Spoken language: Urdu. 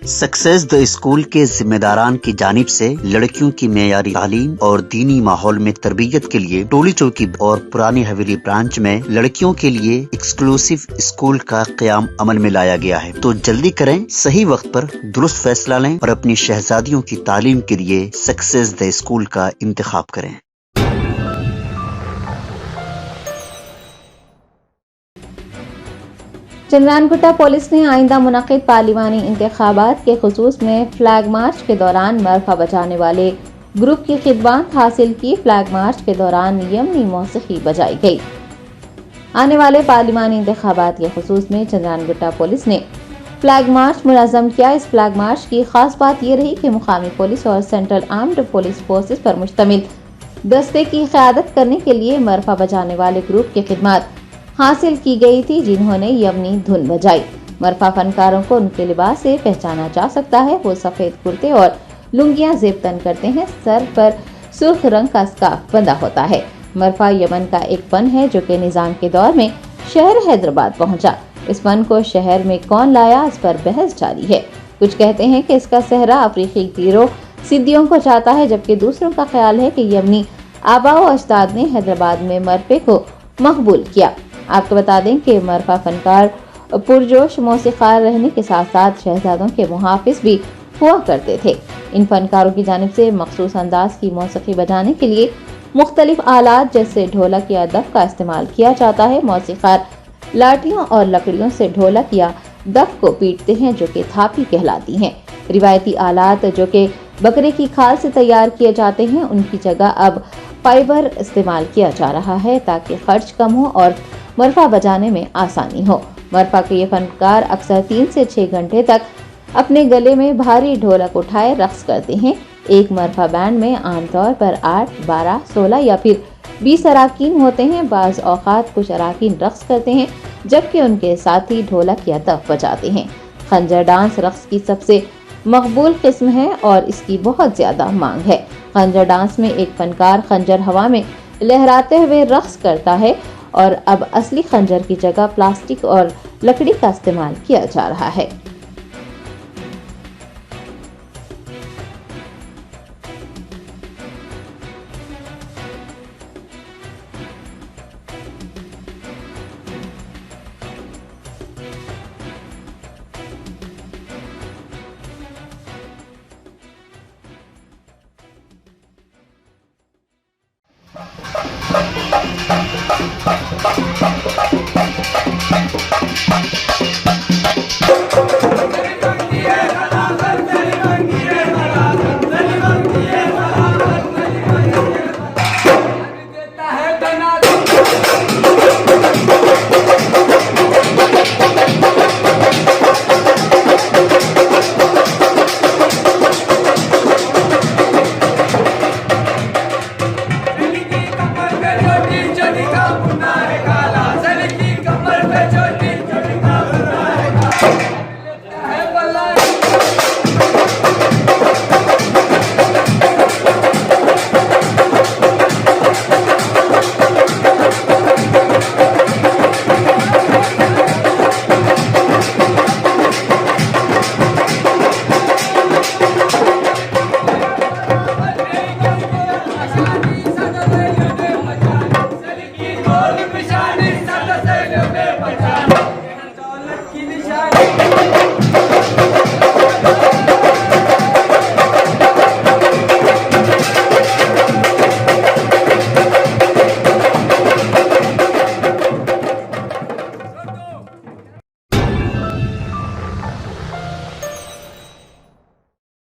سکسیس دا اسکول کے ذمہ داران کی جانب سے لڑکیوں کی معیاری تعلیم اور دینی ماحول میں تربیت کے لیے ٹولی چوکی اور پرانی حویلی برانچ میں لڑکیوں کے لیے ایکسکلوسیو اسکول کا قیام عمل میں لایا گیا ہے۔ تو جلدی کریں، صحیح وقت پر درست فیصلہ لیں اور اپنی شہزادیوں کی تعلیم کے لیے سکسیس دا اسکول کا انتخاب کریں۔ چندران گٹا پولیس نے آئندہ منعقد پارلیمانی انتخابات کے خصوص میں فلیگ مارچ کے دوران مرفع بجانے والے گروپ کی خدمات حاصل کی۔ فلیگ مارچ کے دوران یمنی موسیقی بجائی گئی۔ آنے والے پارلیمانی انتخابات کے خصوص میں چندران گٹا پولیس نے فلیگ مارچ منظم کیا۔ اس فلیگ مارچ کی خاص بات یہ رہی کہ مقامی پولیس اور سینٹرل آرمڈ پولیس فورسز پر مشتمل دستے کی قیادت کرنے کے لیے مرفع بجانے والے گروپ کی خدمات حاصل کی گئی تھی، جنہوں نے یمنی دھن بجائی۔ مرفع فنکاروں کو ان کے لباس سے پہچانا جا سکتا ہے۔ وہ سفید کرتے اور لنگیاں زیب تن کرتے ہیں، سر پر سرخ رنگ کا اسکارف بندھا ہوتا ہے۔ مرفع یمن کا ایک فن ہے جو کہ نظام کے دور میں شہر حیدرآباد پہنچا۔ اس فن کو شہر میں کون لایا، اس پر بحث جاری ہے۔ کچھ کہتے ہیں کہ اس کا صحرا افریقی تیروں سدیوں کو جاتا ہے، جبکہ دوسروں کا خیال ہے کہ یمنی آباء و اجداد نے حیدرآباد میں مرفے کو مقبول کیا۔ آپ کو بتا دیں کہ مرفع فنکار پرجوش موسیقار رہنے کے ساتھ ساتھ شہزادوں کے محافظ بھی ہوا کرتے تھے۔ ان فنکاروں کی جانب سے مخصوص انداز کی موسیقی بجانے کے لیے مختلف آلات جیسے ڈھولک یا دف کا استعمال کیا جاتا ہے۔ موسیقار لاٹھیوں اور لکڑیوں سے ڈھولک یا دف کو پیٹتے ہیں جو کہ تھاپی کہلاتی ہیں۔ روایتی آلات جو کہ بکرے کی کھال سے تیار کیے جاتے ہیں، ان کی جگہ اب فائبر استعمال کیا جا رہا ہے تاکہ خرچ کم ہو اور مرفع بجانے میں آسانی ہو۔ مرفع کے یہ فنکار اکثر 3 سے 6 گھنٹے تک اپنے گلے میں بھاری ڈھولک اٹھائے رقص کرتے ہیں۔ ایک مرفع بینڈ میں عام طور پر 8، 12، 16 یا پھر 20 اراکین ہوتے ہیں۔ بعض اوقات کچھ اراکین رقص کرتے ہیں جبکہ ان کے ساتھی ڈھولک یا دف بجاتے ہیں۔ خنجر ڈانس رقص کی سب سے مقبول قسم ہے اور اس کی بہت زیادہ مانگ ہے۔ خنجر ڈانس میں ایک فنکار خنجر ہوا میں لہراتے ہوئے رقص کرتا ہے اور اب اصلی خنجر کی جگہ پلاسٹک اور لکڑی کا استعمال کیا جا رہا ہے۔